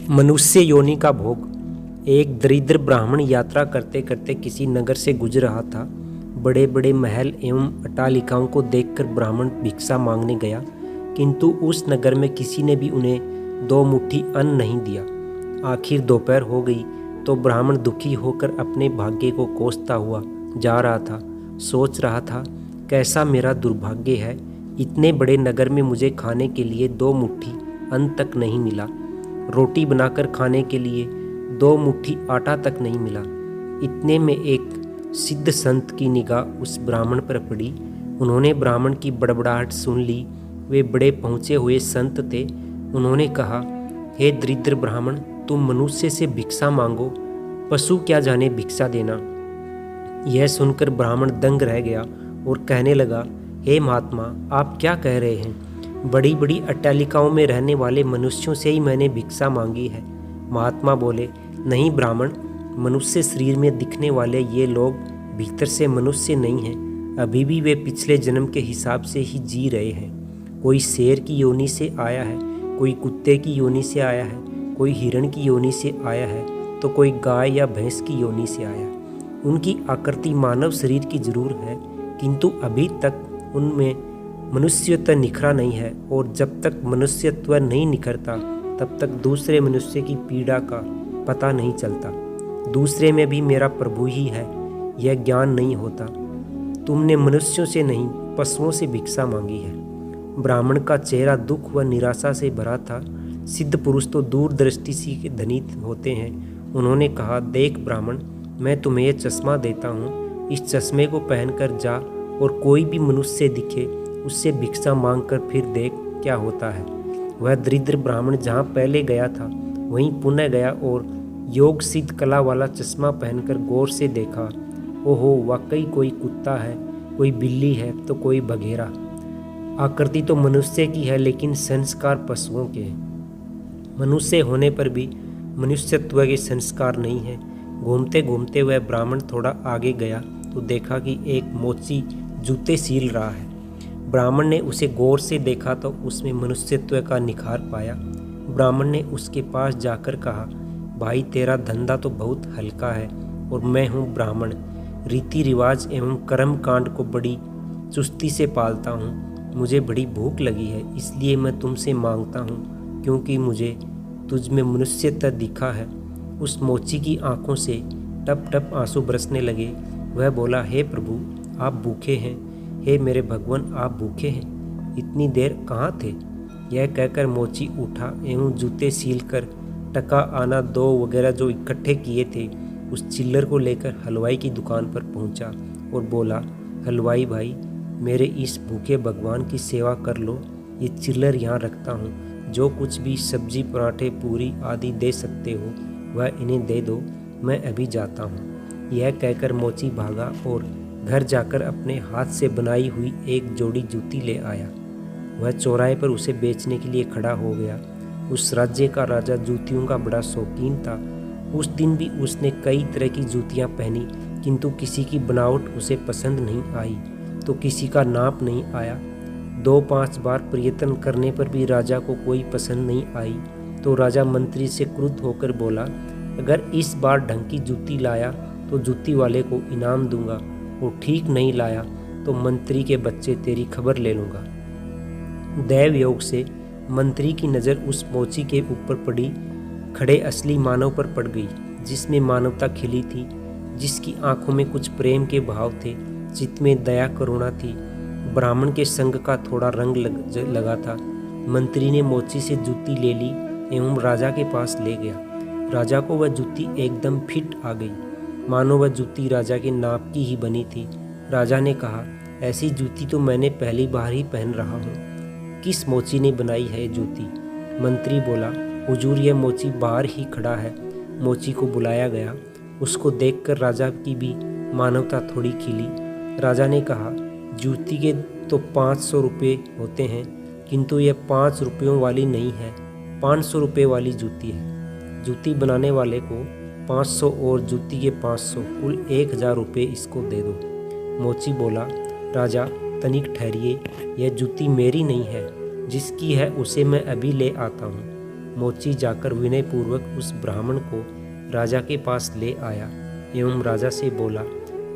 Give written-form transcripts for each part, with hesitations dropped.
मनुष्य योनि का भोग। एक दरिद्र ब्राह्मण यात्रा करते करते किसी नगर से गुजर रहा था। बड़े बड़े महल एवं अट्टालिकाओं को देखकर ब्राह्मण भिक्षा मांगने गया, किंतु उस नगर में किसी ने भी उन्हें 2 मुट्ठी अन्न नहीं दिया। आखिर दोपहर हो गई तो ब्राह्मण दुखी होकर अपने भाग्य को कोसता हुआ जा रहा था। सोच रहा था, कैसा मेरा दुर्भाग्य है, इतने बड़े नगर में मुझे खाने के लिए 2 मुट्ठी अन्न तक नहीं मिला। रोटी बनाकर खाने के लिए 2 मुट्ठी आटा तक नहीं मिला। इतने में एक सिद्ध संत की निगाह उस ब्राह्मण पर पड़ी। उन्होंने ब्राह्मण की बड़बड़ाहट सुन ली। वे बड़े पहुँचे हुए संत थे। उन्होंने कहा, हे दरिद्र ब्राह्मण, तुम मनुष्य से भिक्षा मांगो, पशु क्या जाने भिक्षा देना। यह सुनकर ब्राह्मण दंग रह गया और कहने लगा, हे महात्मा, आप क्या कह रहे हैं? बड़ी बड़ी अट्टालिकाओं में रहने वाले मनुष्यों से ही मैंने भिक्षा मांगी है। महात्मा बोले, नहीं ब्राह्मण, मनुष्य शरीर में दिखने वाले ये लोग भीतर से मनुष्य नहीं हैं। अभी भी वे पिछले जन्म के हिसाब से ही जी रहे हैं। कोई शेर की योनि से आया है, कोई कुत्ते की योनि से आया है, कोई हिरण की योनि से आया है, तो कोई गाय या भैंस की योनि से आया। उनकी आकृति मानव शरीर की जरूर है, किंतु अभी तक उनमें मनुष्यत्व निखरा नहीं है, और जब तक मनुष्यत्व नहीं निखरता तब तक दूसरे मनुष्य की पीड़ा का पता नहीं चलता। दूसरे में भी मेरा प्रभु ही है, यह ज्ञान नहीं होता। तुमने मनुष्यों से नहीं, पशुओं से भिक्षा मांगी है। ब्राह्मण का चेहरा दुख व निराशा से भरा था। सिद्ध पुरुष तो दूरदृष्टि से धनी होते हैं। उन्होंने कहा, देख ब्राह्मण, मैं तुम्हें यह चश्मा देता हूँ, इस चश्मे को पहनकर जा और कोई भी मनुष्य दिखे उससे भिक्षा मांगकर फिर देख क्या होता है। वह दरिद्र ब्राह्मण जहाँ पहले गया था वहीं पुनः गया और योग सिद्ध कला वाला चश्मा पहनकर गौर से देखा। ओहो, वाकई कोई कुत्ता है, कोई बिल्ली है, तो कोई बघेरा। आकृति तो मनुष्य की है, लेकिन संस्कार पशुओं के हैं। मनुष्य होने पर भी मनुष्यत्व के संस्कार नहीं है। घूमते घूमते वह ब्राह्मण थोड़ा आगे गया तो देखा कि एक मोची जूते सील रहा है। ब्राह्मण ने उसे गौर से देखा तो उसमें मनुष्यत्व का निखार पाया। ब्राह्मण ने उसके पास जाकर कहा, भाई, तेरा धंधा तो बहुत हल्का है और मैं हूँ ब्राह्मण। रीति रिवाज एवं कर्म कांड को बड़ी चुस्ती से पालता हूँ। मुझे बड़ी भूख लगी है, इसलिए मैं तुमसे मांगता हूँ, क्योंकि मुझे तुझ में मनुष्यत्व दिखा है। उस मोची की आंखों से टप टप आंसू बरसने लगे। वह बोला, हे प्रभु, आप भूखे हैं। हे मेरे भगवान, आप भूखे हैं? इतनी देर कहाँ थे? यह कहकर मोची उठा एवं जूते सील कर टका आना 2 वगैरह जो इकट्ठे किए थे उस चिल्लर को लेकर हलवाई की दुकान पर पहुंचा और बोला, हलवाई भाई, मेरे इस भूखे भगवान की सेवा कर लो। ये चिल्लर यहाँ रखता हूँ, जो कुछ भी सब्जी, पराठे, पूरी आदि दे सकते हो वह इन्हें दे दो, मैं अभी जाता हूँ। यह कहकर मोची भागा और घर जाकर अपने हाथ से बनाई हुई एक जोड़ी जूती ले आया। वह चौराहे पर उसे बेचने के लिए खड़ा हो गया। उस राज्य का राजा जूतियों का बड़ा शौकीन था। उस दिन भी उसने कई तरह की जूतियां पहनी, किंतु किसी की बनावट उसे पसंद नहीं आई तो किसी का नाप नहीं आया। 2-5 बार प्रयत्न करने पर भी राजा को कोई पसंद नहीं आई तो राजा मंत्री से क्रुद्ध होकर बोला, अगर इस बार ढंग की जूती लाया तो जूती वाले को इनाम दूंगा, और ठीक नहीं लाया तो मंत्री के बच्चे तेरी खबर ले लूँगा। दैव योग से मंत्री की नज़र उस मोची के ऊपर पड़ी। खड़े असली मानव पर पड़ गई, जिसमें मानवता खिली थी, जिसकी आंखों में कुछ प्रेम के भाव थे, चित्त में दया करुणा थी। ब्राह्मण के संग का थोड़ा रंग लगा था। मंत्री ने मोची से जूती ले ली एवं राजा के पास ले गया। राजा को वह जूती एकदम फिट आ गई, मानो वह जूती राजा के नाप की ही बनी थी। राजा ने कहा, ऐसी जूती तो मैंने पहली बार ही पहन रहा हूँ। किस मोची ने बनाई है ये जूती? मंत्री बोला, हुजूर, यह मोची बाहर ही खड़ा है। मोची को बुलाया गया। उसको देखकर राजा की भी मानवता थोड़ी खिली। राजा ने कहा, जूती के तो 500 रुपये होते हैं, किंतु यह 5 रुपयों वाली नहीं है, 500 रुपये वाली जूती है। जूती बनाने वाले को 500 और जूती के 500, कुल 1000 रुपये इसको दे दो। मोची बोला, राजा तनिक ठहरिए, यह जूती मेरी नहीं है, जिसकी है उसे मैं अभी ले आता हूँ। मोची जाकर विनयपूर्वक उस ब्राह्मण को राजा के पास ले आया एवं राजा से बोला,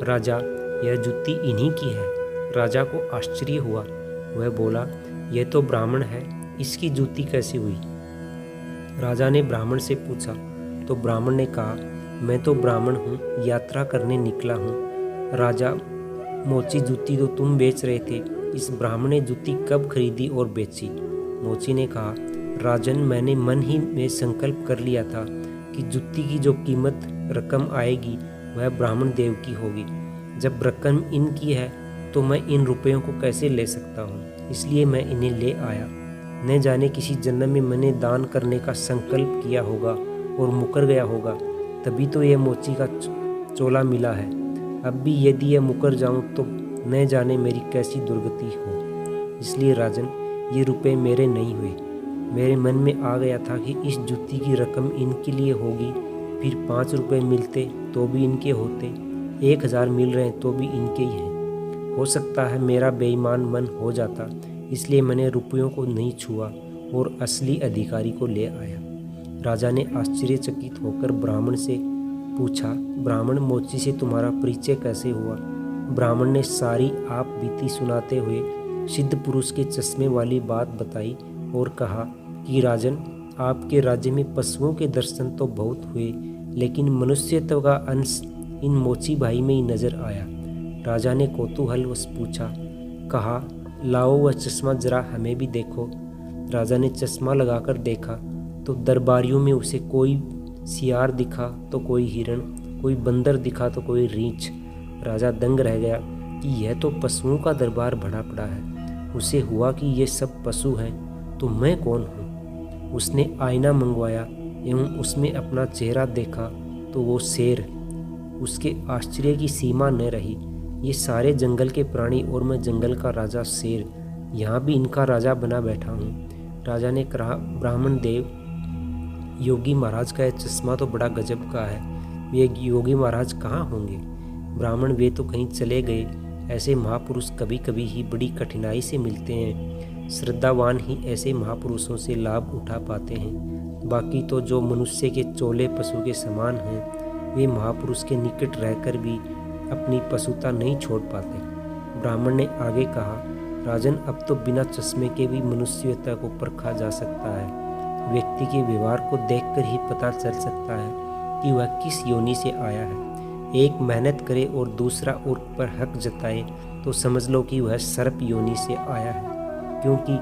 राजा, यह जूती इन्हीं की है। राजा को आश्चर्य हुआ। वह बोला, यह तो ब्राह्मण है, इसकी जूती कैसे हुई? राजा ने ब्राह्मण से पूछा तो ब्राह्मण ने कहा, मैं तो ब्राह्मण हूँ, यात्रा करने निकला हूँ। राजा, मोची जूती तो तुम बेच रहे थे, इस ब्राह्मण ने जूती कब खरीदी और बेची? मोची ने कहा, राजन, मैंने मन ही में संकल्प कर लिया था कि जूती की जो कीमत रकम आएगी वह ब्राह्मण देव की होगी। जब रकम इनकी है तो मैं इन रुपयों को कैसे ले सकता हूँ, इसलिए मैं इन्हें ले आया। न जाने किसी जन्म में मैंने दान करने का संकल्प किया होगा और मुकर गया होगा, तभी तो यह मोची का चोला मिला है। अब भी यदि यह मुकर जाऊं तो न जाने मेरी कैसी दुर्गति हो। इसलिए राजन, ये रुपए मेरे नहीं हुए। मेरे मन में आ गया था कि इस जूती की रकम इनके लिए होगी, फिर 5 रुपये मिलते तो भी इनके होते, 1000 मिल रहे हैं तो भी इनके ही हैं। हो सकता है मेरा बेईमान मन हो जाता, इसलिए मैंने रुपयों को नहीं छुआ और असली अधिकारी को ले आया। राजा ने आश्चर्यचकित होकर ब्राह्मण से पूछा, ब्राह्मण, मोची से तुम्हारा परिचय कैसे हुआ? ब्राह्मण ने सारी आप बीती सुनाते हुए सिद्ध पुरुष के चश्मे वाली बात बताई और कहा कि राजन, आपके राज्य में पशुओं के दर्शन तो बहुत हुए, लेकिन मनुष्यत्व का अंश इन मोची भाई में ही नजर आया। राजा ने कौतूहलवश पूछा, कहा, लाओ वह चश्मा जरा हमें भी देखो। राजा ने चश्मा लगाकर देखा तो दरबारियों में उसे कोई सियार दिखा तो कोई हिरण, कोई बंदर दिखा तो कोई रीछ। राजा दंग रह गया कि यह तो पशुओं का दरबार भरा पड़ा है। उसे हुआ कि ये सब पशु हैं तो मैं कौन हूँ? उसने आईना मंगवाया एवं उसमें अपना चेहरा देखा तो वो शेर। उसके आश्चर्य की सीमा न रही। ये सारे जंगल के प्राणी और मैं जंगल का राजा शेर, यहाँ भी इनका राजा बना बैठा हूँ। राजा ने कहा, ब्राह्मण देव, योगी महाराज का यह चश्मा तो बड़ा गजब का है। ये योगी महाराज कहाँ होंगे? ब्राह्मण, वे तो कहीं चले गए। ऐसे महापुरुष कभी कभी ही बड़ी कठिनाई से मिलते हैं। श्रद्धावान ही ऐसे महापुरुषों से लाभ उठा पाते हैं। बाकी तो जो मनुष्य के चोले पशु के समान हैं, वे महापुरुष के निकट रहकर भी अपनी पशुता नहीं छोड़ पाते। ब्राह्मण ने आगे कहा, राजन, अब तो बिना चश्मे के भी मनुष्यता को परखा जा सकता है। व्यक्ति के व्यवहार को देखकर ही पता चल सकता है कि वह किस योनि से आया है। एक मेहनत करे और दूसरा उस पर हक जताए तो समझ लो कि वह सर्प योनि से आया है, क्योंकि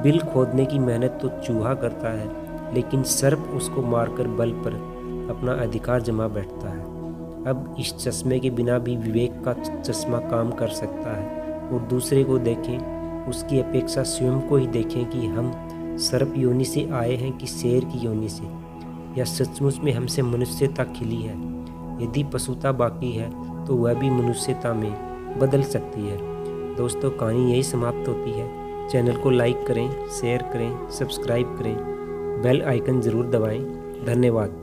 बिल खोदने की मेहनत तो चूहा करता है, लेकिन सर्प उसको मारकर बल पर अपना अधिकार जमा बैठता है। अब इस चश्मे के बिना भी विवेक का चश्मा काम कर सकता है और दूसरे को देखें, उसकी अपेक्षा स्वयं को ही देखें कि हम सर्प योनि से आए हैं कि शेर की योनि से, या सचमुच में हमसे मनुष्यता खिली है। यदि पशुता बाकी है तो वह भी मनुष्यता में बदल सकती है। दोस्तों, कहानी यही समाप्त होती है। चैनल को लाइक करें, शेयर करें, सब्सक्राइब करें, बेल आइकन ज़रूर दबाएं। धन्यवाद।